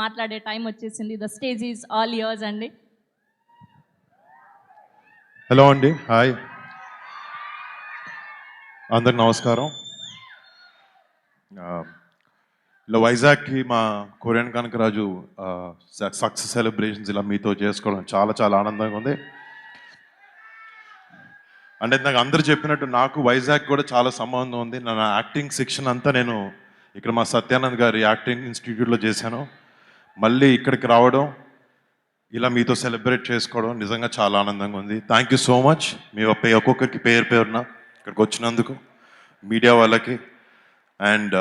మాట్లాడే టైం వచ్చేసింది. The stage is all yours అండి. హలో అండి, హాయ్ అందరికి నమస్కారం. ఇలా వైజాగ్కి మా కొరియన్ కనకరాజు సక్సెస్ సెలబ్రేషన్స్ ఇలా మీతో చేసుకోవడం చాలా చాలా ఆనందంగా ఉంది. అంటే నాకు అందరు చెప్పినట్టు నాకు వైజాగ్ కూడా చాలా సంబంధం ఉంది. నా యాక్టింగ్ శిక్షణ అంతా నేను ఇక్కడ మా సత్యానంద్ గారి యాక్టింగ్ ఇన్స్టిట్యూట్లో చేశాను. మళ్ళీ ఇక్కడికి రావడం, ఇలా మీతో సెలబ్రేట్ చేసుకోవడం నిజంగా చాలా ఆనందంగా ఉంది. Thank you so much. మీ ఒక్కొక్కరికి పేరున ఇక్కడికి వచ్చినందుకు, మీడియా వాళ్ళకి అండ్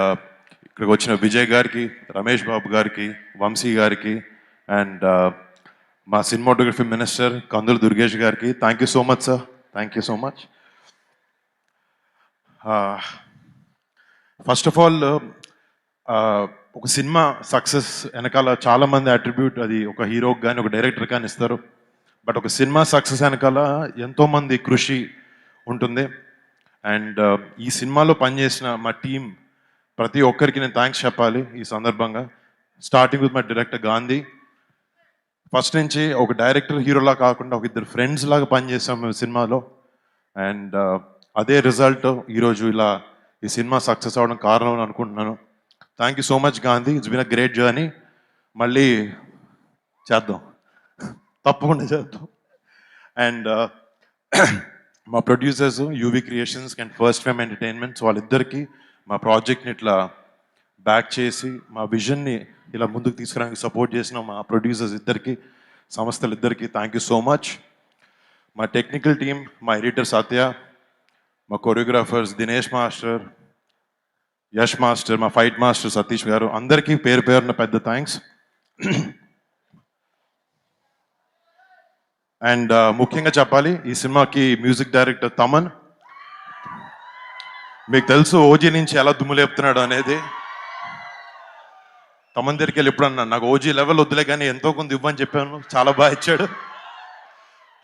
ఇక్కడికి వచ్చిన విజయ్ గారికి, రమేష్ బాబు గారికి, వంశీ గారికి అండ్ మా సినిమాటోగ్రఫీ మినిస్టర్ కందుల దుర్గేష్ గారికి thank you so much sir. Thank you so much. First of all ఒక సినిమా సక్సెస్ వెనకాల చాలామంది అట్రిబ్యూట్, అది ఒక హీరోకి కానీ ఒక డైరెక్టర్ కానీ ఇస్తారు. బట్ ఒక సినిమా సక్సెస్ వెనకాల ఎంతోమంది కృషి ఉంటుంది. అండ్ ఈ సినిమాలో పనిచేసిన మా టీం ప్రతి ఒక్కరికి నేను థ్యాంక్స్ చెప్పాలి ఈ సందర్భంగా. Starting with my director Gandhi. First నుంచి ఒక డైరెక్టర్ హీరోలా కాకుండా ఒక ఇద్దరు ఫ్రెండ్స్ లాగా పనిచేసాం మేము సినిమాలో. అండ్ అదే రిజల్ట్ ఈరోజు ఇలా ఈ సినిమా సక్సెస్ అవ్వడం కారణం అని అనుకుంటున్నాను. Thank you so much Gandhi. It's been a great journey. మళ్ళీ చేద్దాం, తప్పకుండా చేద్దాం. అండ్ మా producers UV Creations and First Frame Entertainments, వాళ్ళిద్దరికీ మా ప్రాజెక్ట్ని ఇట్లా బ్యాక్ చేసి మా విజన్ని ఇలా ముందుకు తీసుకురావడానికి సపోర్ట్ చేసిన మా ప్రొడ్యూసర్స్ ఇద్దరికి, సంస్థలు ఇద్దరికి థ్యాంక్ యూ సో మచ్. మా టెక్నికల్ టీమ్, మా ఎడిటర్ సత్య, మా choreographers Dinesh master, Yash master, మా ఫైట్ మాస్టర్ సతీష్ గారు, అందరికీ పేరున పెద్ద థ్యాంక్స్. అండ్ ముఖ్యంగా చెప్పాలి, ఈ సినిమాకి మ్యూజిక్ డైరెక్టర్ తమన్. మీకు తెలుసు ఓజీ నుంచి ఎలా దుమ్ములేపుతున్నాడు అనేది. తమన్ దగ్గరికి వెళ్ళి ఎప్పుడన్నా నాకు ఓజీ లెవెల్ వద్దులే కానీ ఎంతో కొంత ఇవ్వని చెప్పాను, చాలా బాగా ఇచ్చాడు.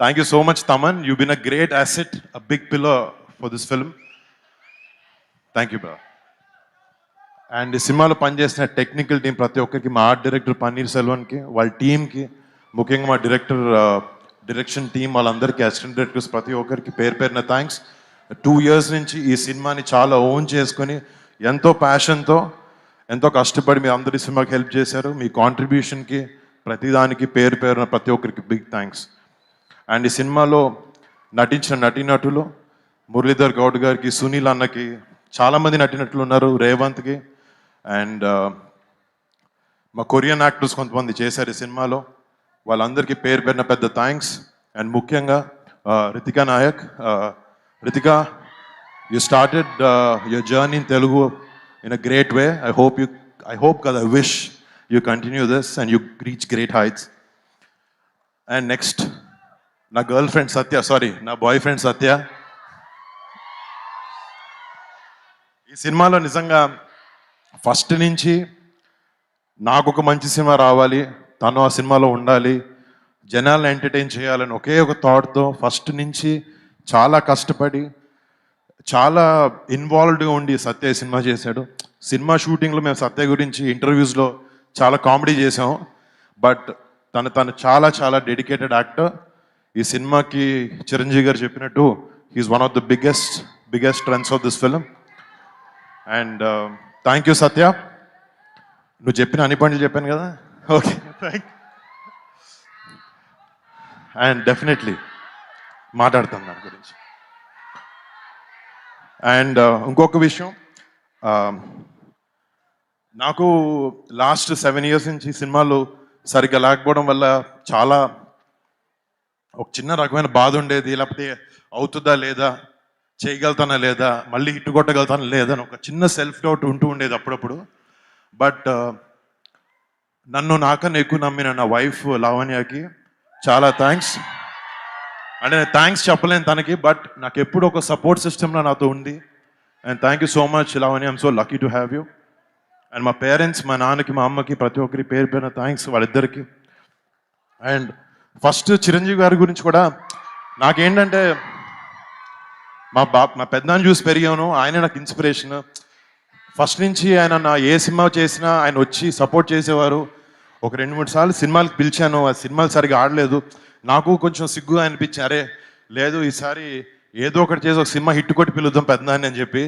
Thank you so much Thaman. You been a great asset, a big pillar for this film. Thank you bro. And ఈ సినిమాలో పనిచేసిన టెక్నికల్ టీం ప్రతి ఒక్కరికి, మా ఆర్ట్ డైరెక్టర్ పన్నీర్ సెల్వన్కి, వాళ్ళ టీంకి, ముఖ్యంగా మా డైరెక్షన్ టీం వాళ్ళందరికీ, అసిస్టెంట్ డైరెక్టర్స్ ప్రతి ఒక్కరికి పేరున థ్యాంక్స్. 2 years నుంచి ఈ సినిమాని చాలా ఓన్ చేసుకొని ఎంతో ప్యాషన్తో, ఎంతో కష్టపడి మీ అందరి సినిమాకి హెల్ప్ చేశారు. మీ కాంట్రిబ్యూషన్కి ప్రతిదానికి పేరున ప్రతి ఒక్కరికి బిగ్ థ్యాంక్స్. అండ్ ఈ సినిమాలో నటించిన నటీనటులు మురళీధర్ గౌడ్ గారికి, సునీల్ అన్నకి, చాలామంది నటినట్లు ఉన్నారు, రేవంత్కి. అండ్ మా కొరియన్ యాక్టర్స్ కొంతమంది చేశారు ఈ సినిమాలో, వాళ్ళందరికీ పేరున పెద్ద థ్యాంక్స్. అండ్ ముఖ్యంగా Ritika Nayak. Ritika, you started your journey in Telugu in a great way. I hope because I wish you continue this and you reach great heights. And next, na girlfriend Satya, sorry, na boyfriend Satya. ఈ సినిమాలో నిజంగా first నుంచి నాకు ఒక మంచి cinema రావాలి, తను ఆ సినిమాలో ఉండాలి, జనాలను ఎంటర్టైన్ చేయాలని ఒకే ఒక థాట్తో ఫస్ట్ నుంచి చాలా కష్టపడి, చాలా ఇన్వాల్వ్డ్గా ఉండి సత్య సినిమా చేశాడు. సినిమా షూటింగ్లో మేము సత్య గురించి ఇంటర్వ్యూస్లో చాలా కామెడీ చేసాం. బట్ తను చాలా చాలా డెడికేటెడ్ యాక్టర్. ఈ సినిమాకి చిరంజీవి గారు చెప్పినట్టు he is one of the biggest strengths of this film. And thank you Satya. నువ్వు చెప్పిన అన్ని పనులు చెప్పాను కదా, ఓకే థ్యాంక్. అండ్ డెఫినెట్లీ మాట్లాడతాను దాని గురించి. అండ్ ఇంకొక విషయం, నాకు లాస్ట్ 7 years నుంచి సినిమాలు సరిగ్గా లేకపోవడం వల్ల చాలా ఒక చిన్న రకమైన బాధ ఉండేది. లేకపోతే అవుతుందా లేదా, చేయగలుగుతానా లేదా, మళ్ళీ హిట్ కొట్టగలుగుతానా లేదా అని ఒక చిన్న సెల్ఫ్ డౌట్ ఉంటూ ఉండేది అప్పుడప్పుడు. బట్ నన్ను నాకన్నా ఎక్కువ నమ్మిన నా వైఫ్ లావణ్యకి చాలా థ్యాంక్స్. అంటే నేను థ్యాంక్స్ చెప్పలేను తనకి, బట్ నాకు ఎప్పుడు ఒక సపోర్ట్ సిస్టమ్లో నాతో ఉంది. And thank you so much Lavanya, I'm so lucky to have you. And మా పేరెంట్స్, మా నాన్నకి, మా అమ్మకి, ప్రతి ఒక్కరి పేరున థ్యాంక్స్ వాళ్ళిద్దరికి. అండ్ ఫస్ట్ చిరంజీవి గారి గురించి కూడా నాకేంటంటే, మా పెద్దనాన్ని చూసి పెరిగాను, ఆయనే నాకు ఇన్స్పిరేషన్. ఫస్ట్ నుంచి ఆయన నా ఏ సినిమా చేసినా ఆయన వచ్చి సపోర్ట్ చేసేవారు. ఒక 2-3 సార్లు సినిమాలకు పిలిచాను, ఆ సినిమాలు సరిగా ఆడలేదు. నాకు కొంచెం సిగ్గుగా అనిపించి, అరే లేదు ఈసారి ఏదో ఒకటి చేసి ఒక సినిమా హిట్ కొట్టి పిలుద్దాం పెద్దదాన్ని అని చెప్పి.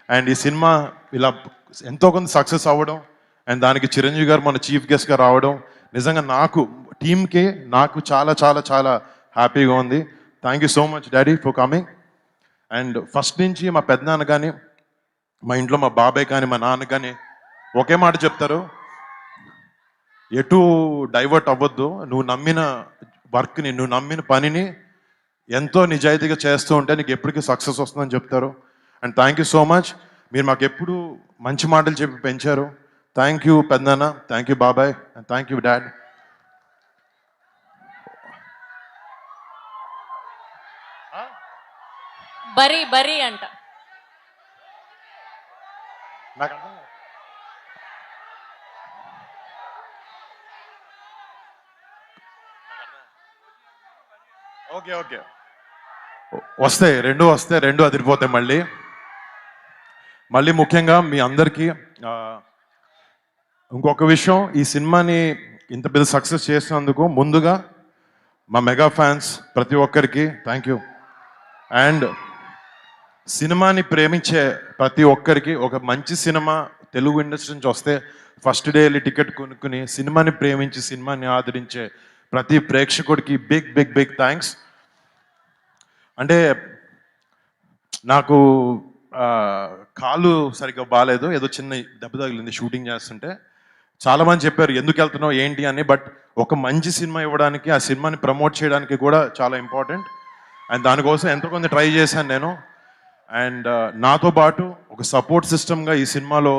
అండ్ ఈ సినిమా ఇలా ఎంతో కొంత సక్సెస్ అవ్వడం, అండ్ దానికి చిరంజీవి గారు మన చీఫ్ గెస్ట్గా రావడం నిజంగా నాకు టీమ్కి నాకు చాలా చాలా చాలా హ్యాపీగా ఉంది. Thank you so much daddy for coming. And first నుంచి మా పెద్దనాన్న కానీ, మా ఇంట్లో మా బాబాయ్ కానీ, మా నాన్న కానీ ఒకే మాట చెప్తారు, ఎటు డైవర్ట్ అవ్వద్దు, నువ్వు నమ్మిన వర్క్ని, నువ్వు నమ్మిన పనిని ఎంతో నిజాయితీగా చేస్తూ ఉంటే నీకు ఎప్పటికీ సక్సెస్ వస్తుందని చెప్తారు. And thank you so much, మీరు మాకు ఎప్పుడు మంచి మాటలు చెప్పి పెంచారు. థ్యాంక్ యూ పెద్దనాన్న, థ్యాంక్ యూ బాబాయ్, అండ్ థ్యాంక్ యూ డాడ్. బరీ బరీ అంట. ఓకే ఓకే, వస్తాయి రెండు అదిరిపోతాయి. మళ్ళీ ముఖ్యంగా మీ అందరికీ ఇంకొక విషయం, ఈ సినిమాని ఇంత పెద్ద సక్సెస్ చేసినందుకు ముందుగా మా మెగా ఫ్యాన్స్ ప్రతి ఒక్కరికి థ్యాంక్ యూ. అండ్ సినిమాని ప్రేమించే ప్రతి ఒక్కరికి, ఒక మంచి సినిమా తెలుగు ఇండస్ట్రీ నుంచి వస్తే ఫస్ట్ డే వెళ్ళి టికెట్ కొనుక్కుని సినిమాని ప్రేమించి సినిమాని ఆదరించే ప్రతి ప్రేక్షకుడికి బిగ్ బిగ్ బిగ్ థ్యాంక్స్. అంటే నాకు కాలు సరిగ్గా బాగాలేదు, ఏదో చిన్న దెబ్బ తగిలింది షూటింగ్ చేస్తుంటే. చాలామంది చెప్పారు ఎందుకు వెళ్తున్నావు ఏంటి అని, బట్ ఒక మంచి సినిమా ఇవ్వడానికి, ఆ సినిమాని ప్రమోట్ చేయడానికి కూడా చాలా ఇంపార్టెంట్. అండ్ దానికోసం ఎంతో కొంత ట్రై చేశాను నేను. అండ్ నాతో పాటు ఒక సపోర్ట్ సిస్టమ్గా ఈ సినిమాలో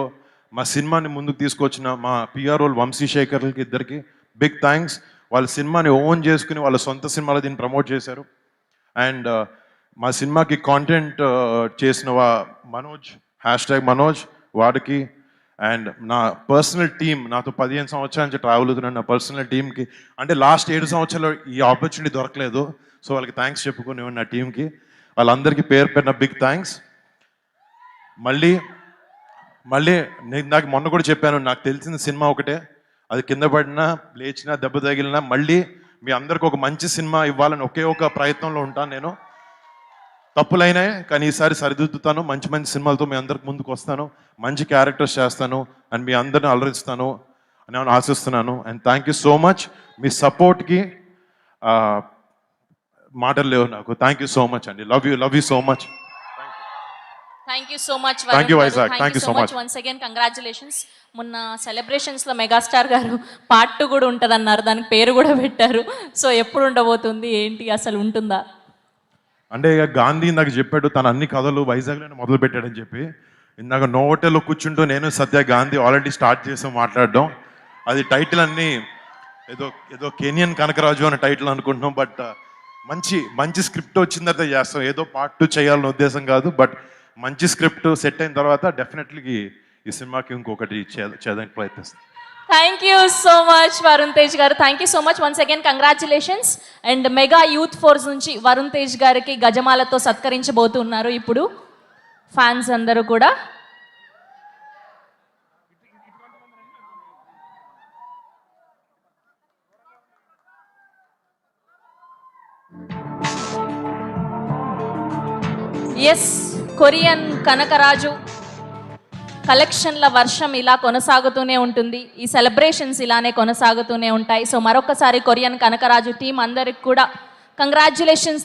మా సినిమాని ముందుకు తీసుకొచ్చిన మా పిఆర్ఓ వంశీశేఖర్లకి ఇద్దరికి బిగ్ థ్యాంక్స్. వాళ్ళ సినిమాని ఓన్ చేసుకుని వాళ్ళ సొంత సినిమాలో దీన్ని ప్రమోట్ చేశారు. అండ్ మా సినిమాకి కాంటెంట్ చేసిన మనోజ్, #మనోజ్ వాడికి, అండ్ నా పర్సనల్ టీమ్, నాతో 15 సంవత్సరాల నుంచి ట్రావెల్ అవుతున్నాను, నా పర్సనల్ టీమ్కి. అంటే లాస్ట్ 7 సంవత్సరాలు ఈ ఆపర్చునిటీ దొరకలేదు, సో వాళ్ళకి థ్యాంక్స్ చెప్పుకుని నా టీంకి వాళ్ళందరికీ పేరు పేరున బిగ్ థ్యాంక్స్. మళ్ళీ నేను నాకు మొన్న కూడా చెప్పాను, నాకు తెలిసిన సినిమా ఒకటే, అది కింద పడినా లేచినా దెబ్బ తగిలినా మళ్ళీ మీ అందరికి ఒక మంచి సినిమా ఇవ్వాలని ఒకే ఒక ప్రయత్నంలో ఉంటాను నేను. తప్పులైనాయి కానీ ఈసారి సరిదిద్దుతాను, మంచి మంచి సినిమాలతో మీ అందరికి ముందుకు వస్తాను, మంచి క్యారెక్టర్స్ చేస్తాను, అండ్ మీ అందరిని అలరిస్తాను అని నేను ఆశిస్తున్నాను. And thank you so much, మీ సపోర్ట్కి మాటలు లేవు నాకు. థ్యాంక్ యూ సో మచ్ అండి, love you so much. Thank you so much. Thank you Vizag, thank you so much. Once again congratulations. మొన్న సెలబ్రేషన్స్లో మెగాస్టార్ గారు పార్ట్ 2 కూడా ఉంటుంది అన్నారు, దానికి పేరు కూడా పెట్టారు. సో ఎప్పుడు ఉండబోతుంది ఏంటి, అసలు ఉంటుందా? అంటే ఇక గాంధీ ఇందాక చెప్పాడు తన అన్ని కథలు వైజాగ్లోనే మొదలు పెట్టాడని చెప్పి. ఇందాక నోవోటెల్లో కూర్చుంటూ నేను సత్య గాంధీ ఆల్రెడీ స్టార్ట్ చేసాం మాట్లాడడం. అది టైటిల్ అన్నీ ఏదో కెనియన్ కనకరాజు అనే టైటిల్ అనుకుంటున్నాం, బట్ మంచి స్క్రిప్ట్ వచ్చిన తర్వాత చేస్తాం. ఏదో పార్ట్ 2 చేయాలనే ఉద్దేశం కాదు, బట్ మంచి స్క్రిప్ట్ సెట్ అయిన తర్వాత డెఫినెట్లీ ఈ సినిమాకి ఇంకొకటి చేయడానికి ప్రయత్నిస్తాం. Thank you so much Varun Tej గారు, thank you so much once again congratulations. And mega youth force నుంచి వరుణ్ తేజ్ గారికి గజమాలతో సత్కరించబోతున్నారు ఇప్పుడు ఫ్యాన్స్ అందరూ కూడా. ఎస్, కొరియన్ కనకరాజు కలెక్షన్ల వర్షం ఇలా కొనసాగుతూనే ఉంటుంది, ఈ సెలబ్రేషన్స్ ఇలానే కొనసాగుతూనే ఉంటాయి. సో మరొకసారి కొరియన్ కనకరాజు టీం అందరికి కూడా కంగ్రాచ్యులేషన్స్